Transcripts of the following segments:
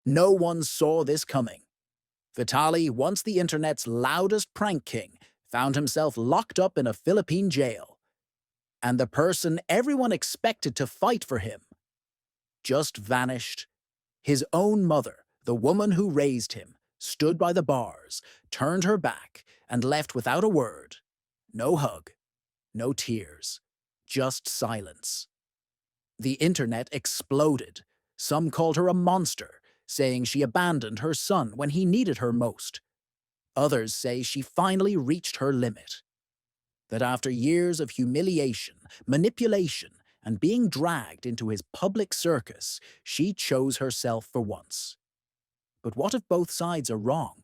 No one saw this coming. Vitali, once the internet's loudest prank king, found himself locked up in a Philippine jail. And the person everyone expected to fight for him just vanished. His own mother, the woman who raised him, stood by the bars, turned her back, and left without a word. No hug, no tears, just silence. The internet exploded. Some called her a monster, saying she abandoned her son when he needed her most. Others say she finally reached her limit. That after years of humiliation, manipulation, and being dragged into his public circus, she chose herself for once. But what if both sides are wrong?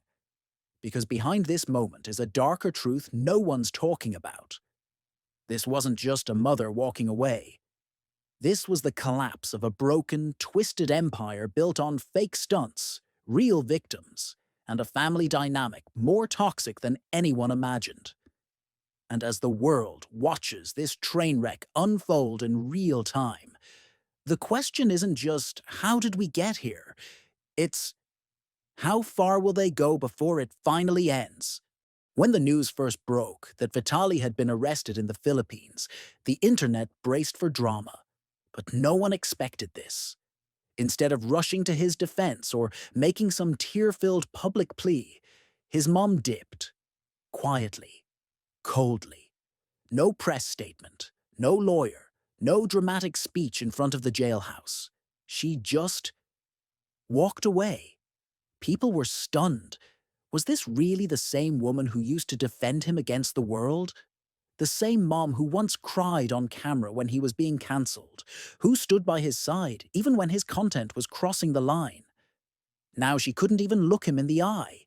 Because behind this moment is a darker truth no one's talking about. This wasn't just a mother walking away. This was the collapse of a broken, twisted empire built on fake stunts, real victims, and a family dynamic more toxic than anyone imagined. And as the world watches this train wreck unfold in real time, the question isn't just, how did we get here? It's, how far will they go before it finally ends? When the news first broke that Vitali had been arrested in the Philippines, the internet braced for drama. But no one expected this. Instead of rushing to his defense or making some tear-filled public plea, his mom dipped, quietly, coldly. No press statement, no lawyer, no dramatic speech in front of the jailhouse. She just walked away. People were stunned. Was this really the same woman who used to defend him against the world? The same mom who once cried on camera when he was being cancelled, who stood by his side even when his content was crossing the line. Now she couldn't even look him in the eye.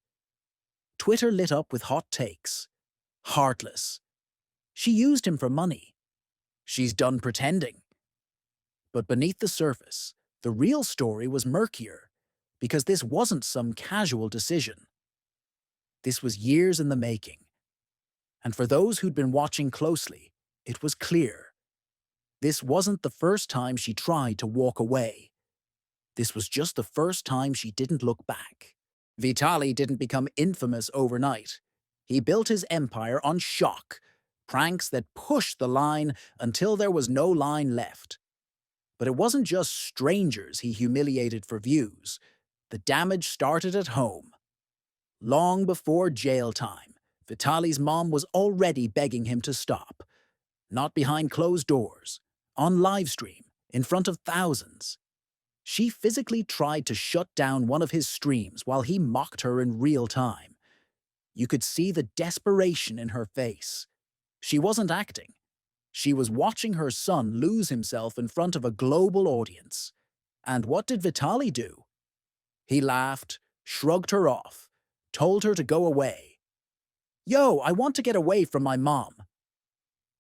Twitter lit up with hot takes. Heartless. She used him for money. She's done pretending. But beneath the surface, the real story was murkier, because this wasn't some casual decision. This was years in the making. And for those who'd been watching closely, it was clear. This wasn't the first time she tried to walk away. This was just the first time she didn't look back. Vitali didn't become infamous overnight. He built his empire on shock, pranks that pushed the line until there was no line left. But it wasn't just strangers he humiliated for views. The damage started at home. Long before jail time, Vitali's mom was already begging him to stop. Not behind closed doors, on livestream, in front of thousands. She physically tried to shut down one of his streams while he mocked her in real time. You could see the desperation in her face. She wasn't acting. She was watching her son lose himself in front of a global audience. And what did Vitali do? He laughed, shrugged her off, told her to go away. "Yo, I want to get away from my mom."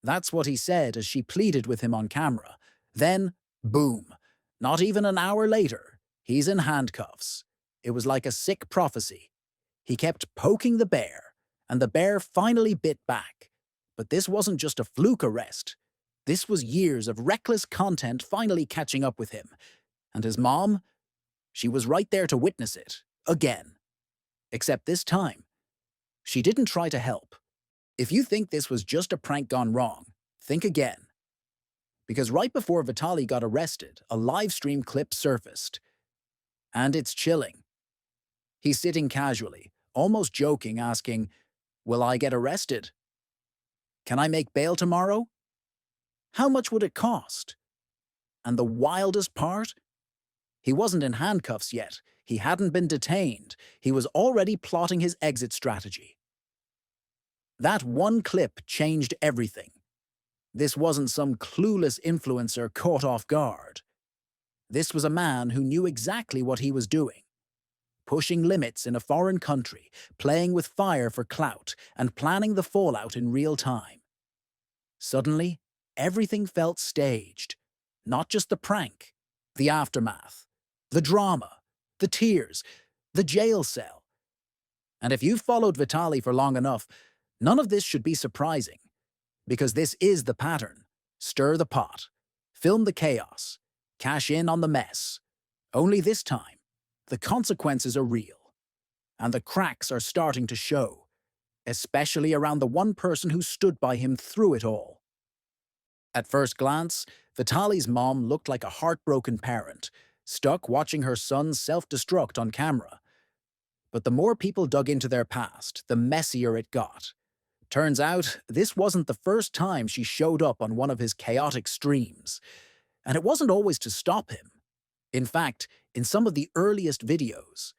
That's what he said as she pleaded with him on camera. Then, boom, not even an hour later, he's in handcuffs. It was like a sick prophecy. He kept poking the bear, and the bear finally bit back. But this wasn't just a fluke arrest. This was years of reckless content finally catching up with him. And his mom? She was right there to witness it, again. Except this time, she didn't try to help. If you think this was just a prank gone wrong, think again. Because right before Vitali got arrested, a live stream clip surfaced. And it's chilling. He's sitting casually, almost joking, asking, "Will I get arrested? Can I make bail tomorrow? How much would it cost?" And the wildest part? He wasn't in handcuffs yet. He hadn't been detained. He was already plotting his exit strategy. That one clip changed everything. This wasn't some clueless influencer caught off guard. This was a man who knew exactly what he was doing. Pushing limits in a foreign country, playing with fire for clout, and planning the fallout in real time. Suddenly, everything felt staged. Not just the prank, the aftermath, the drama, the tears, the jail cell. And if you've followed Vitali for long enough, none of this should be surprising. Because this is the pattern. Stir the pot. Film the chaos. Cash in on the mess. Only this time, the consequences are real, and the cracks are starting to show, especially around the one person who stood by him through it all. At first glance, Vitali's mom looked like a heartbroken parent, stuck watching her son self-destruct on camera. But the more people dug into their past, the messier it got. Turns out, this wasn't the first time she showed up on one of his chaotic streams. And it wasn't always to stop him. In fact, in some of the earliest videos,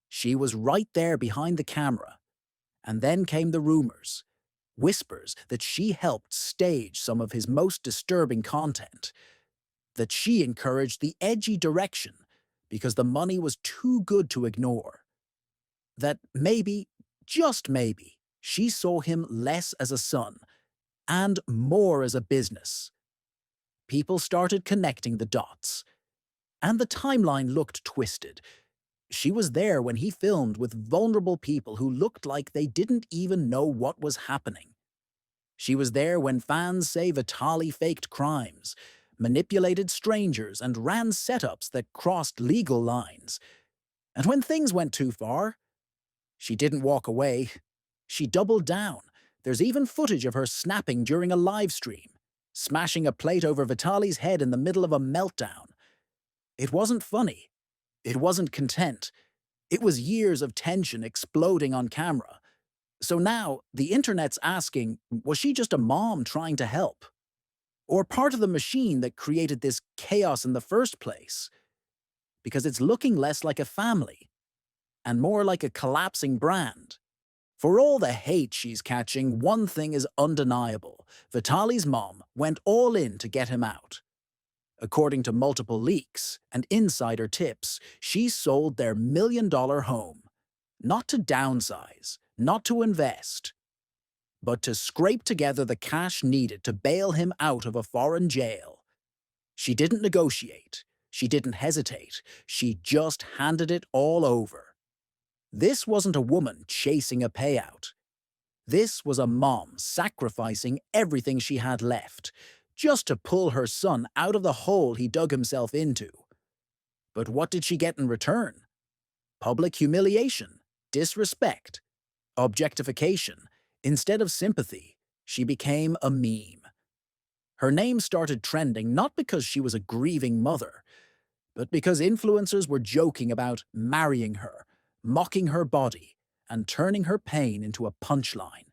she was right there behind the camera. And then came the rumors, whispers that she helped stage some of his most disturbing content, that she encouraged the edgy direction because the money was too good to ignore, that maybe, just maybe, she saw him less as a son and more as a business. People started connecting the dots, and the timeline looked twisted. She was there when he filmed with vulnerable people who looked like they didn't even know what was happening. She was there when fans say Vitali faked crimes, manipulated strangers, and ran setups that crossed legal lines. And when things went too far, she didn't walk away. She doubled down. There's even footage of her snapping during a live stream, smashing a plate over Vitali's head in the middle of a meltdown. It wasn't funny. It wasn't content. It was years of tension exploding on camera. So now, the internet's asking, was she just a mom trying to help? Or part of the machine that created this chaos in the first place? Because it's looking less like a family, and more like a collapsing brand. For all the hate she's catching, one thing is undeniable. Vitali's mom went all in to get him out. According to multiple leaks and insider tips, she sold their million-dollar home. Not to downsize, not to invest, but to scrape together the cash needed to bail him out of a foreign jail. She didn't negotiate. She didn't hesitate. She just handed it all over. This wasn't a woman chasing a payout. This was a mom sacrificing everything she had left, just to pull her son out of the hole he dug himself into. But what did she get in return? Public humiliation, disrespect, objectification. Instead of sympathy, she became a meme. Her name started trending not because she was a grieving mother, but because influencers were joking about marrying her, mocking her body, and turning her pain into a punchline.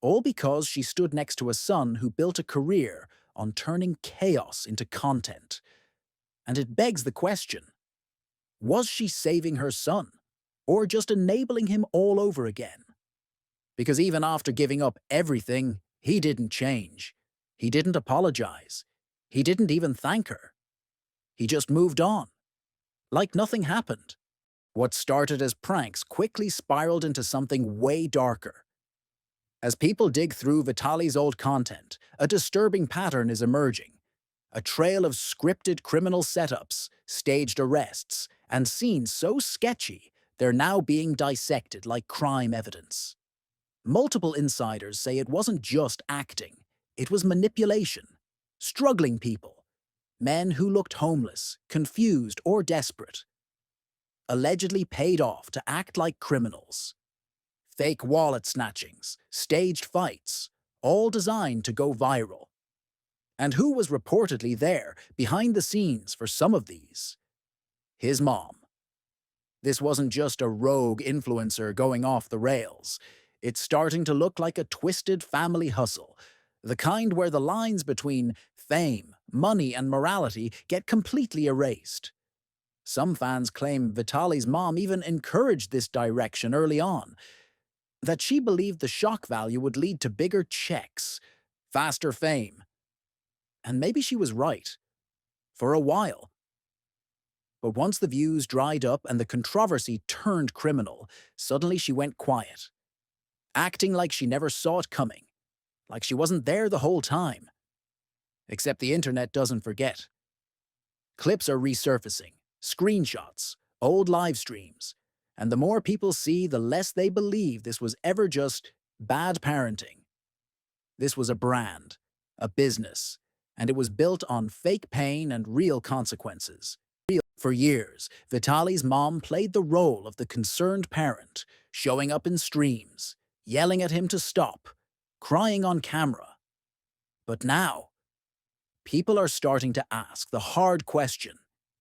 All because she stood next to a son who built a career on turning chaos into content. And it begs the question, was she saving her son, or just enabling him all over again? Because even after giving up everything, he didn't change. He didn't apologize. He didn't even thank her. He just moved on, like nothing happened. What started as pranks quickly spiraled into something way darker. As people dig through Vitali's old content, a disturbing pattern is emerging. A trail of scripted criminal setups, staged arrests, and scenes so sketchy they're now being dissected like crime evidence. Multiple insiders say it wasn't just acting, it was manipulation. Struggling people, men who looked homeless, confused, or desperate, allegedly paid off to act like criminals. Fake wallet snatchings, staged fights, all designed to go viral. And who was reportedly there, behind the scenes, for some of these? His mom. This wasn't just a rogue influencer going off the rails. It's starting to look like a twisted family hustle, the kind where the lines between fame, money, and morality get completely erased. Some fans claim Vitali's mom even encouraged this direction early on, that she believed the shock value would lead to bigger checks, faster fame. And maybe she was right. For a while. But once the views dried up and the controversy turned criminal, suddenly she went quiet, acting like she never saw it coming, like she wasn't there the whole time. Except the internet doesn't forget. Clips are resurfacing, screenshots, old live streams, and the more people see, the less they believe this was ever just bad parenting. This was a brand, a business, and it was built on fake pain and real consequences. For years, Vitali's mom played the role of the concerned parent, showing up in streams, yelling at him to stop, crying on camera. But now, people are starting to ask the hard question: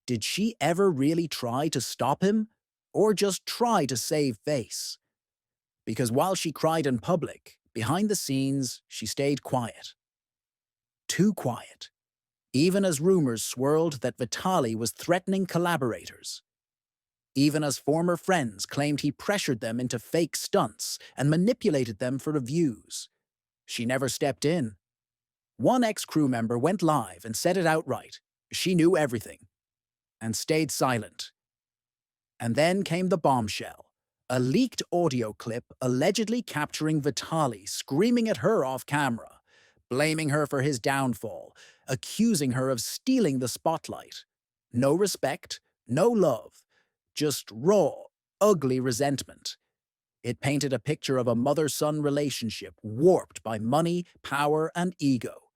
did she ever really try to stop him, or just try to save face? Because while she cried in public, behind the scenes, she stayed quiet. Too quiet. Even as rumors swirled that Vitali was threatening collaborators. Even as former friends claimed he pressured them into fake stunts and manipulated them for views. She never stepped in. One ex-crew member went live and said it outright. She knew everything. And stayed silent. And then came the bombshell. A leaked audio clip allegedly capturing Vitali screaming at her off camera, blaming her for his downfall, accusing her of stealing the spotlight. No respect, no love, just raw, ugly resentment. It painted a picture of a mother-son relationship warped by money, power, and ego.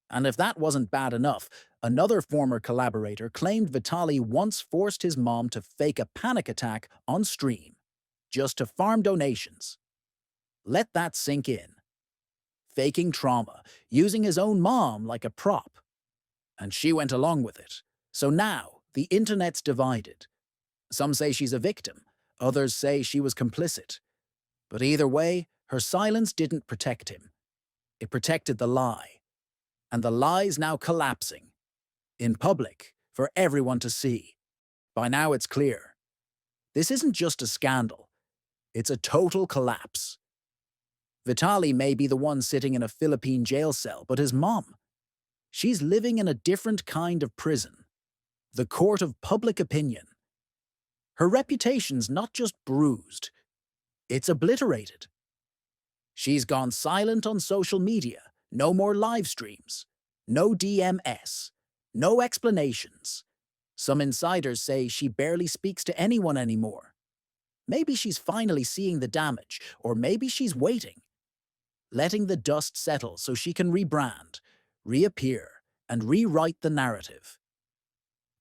And if that wasn't bad enough, another former collaborator claimed Vitali once forced his mom to fake a panic attack on stream, just to farm donations. Let that sink in. Faking trauma, using his own mom like a prop. And she went along with it. So now, the internet's divided. Some say she's a victim, others say she was complicit. But either way, her silence didn't protect him. It protected the lie. And the lie's now collapsing. In public, for everyone to see. By now it's clear. This isn't just a scandal. It's a total collapse. Vitali may be the one sitting in a Philippine jail cell, but his mom, she's living in a different kind of prison. The court of public opinion. Her reputation's not just bruised, it's obliterated. She's gone silent on social media. No more live streams. No DMS. No explanations. Some insiders say she barely speaks to anyone anymore. Maybe she's finally seeing the damage, or maybe she's waiting. Letting the dust settle so she can rebrand, reappear, and rewrite the narrative.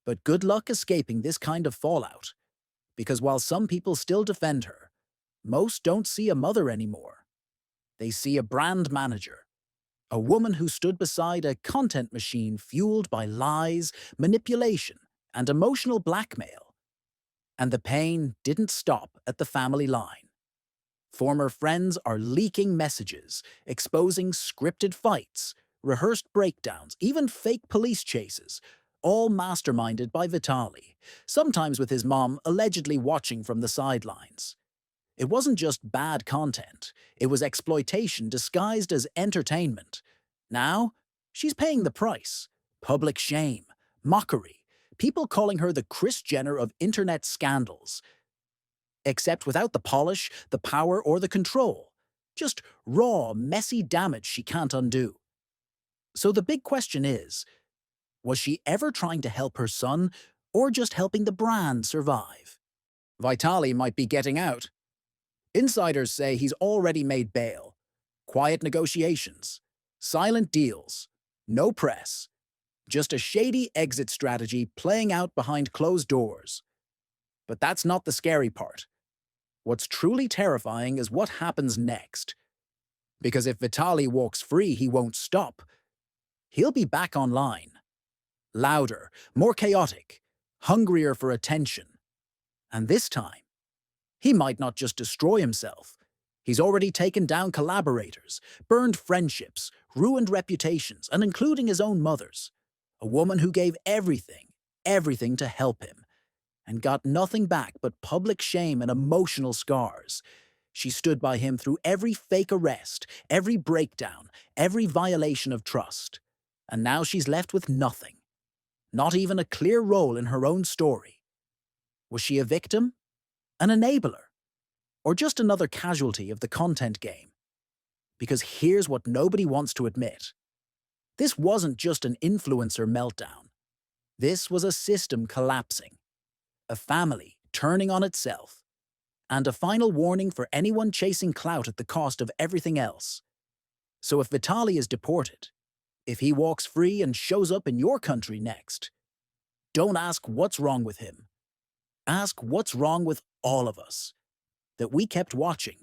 But good luck escaping this kind of fallout, because while some people still defend her, most don't see a mother anymore. They see a brand manager. A woman who stood beside a content machine fueled by lies, manipulation, and emotional blackmail. And the pain didn't stop at the family line. Former friends are leaking messages, exposing scripted fights, rehearsed breakdowns, even fake police chases, all masterminded by Vitali, sometimes with his mom allegedly watching from the sidelines. It wasn't just bad content, it was exploitation disguised as entertainment. Now, she's paying the price. Public shame, mockery, people calling her the Kris Jenner of internet scandals. Except without the polish, the power, or the control. Just raw, messy damage she can't undo. So the big question is, was she ever trying to help her son, or just helping the brand survive? Vitali might be getting out. Insiders say he's already made bail. Quiet negotiations. Silent deals. No press. Just a shady exit strategy playing out behind closed doors. But that's not the scary part. What's truly terrifying is what happens next. Because if Vitali walks free, he won't stop. He'll be back online. Louder, more chaotic, hungrier for attention. And this time, he might not just destroy himself. He's already taken down collaborators, burned friendships, ruined reputations, and including his own mother's. A woman who gave everything to help him, and got nothing back but public shame and emotional scars. She stood by him through every fake arrest, every breakdown, every violation of trust. And now she's left with nothing. Not even a clear role in her own story. Was she a victim? An enabler? Or just another casualty of the content game? Because here's what nobody wants to admit. This wasn't just an influencer meltdown. This was a system collapsing. A family turning on itself. And a final warning for anyone chasing clout at the cost of everything else. So if Vitali is deported, if he walks free and shows up in your country next, Don't ask what's wrong with him. Ask what's wrong with all of us, that we kept watching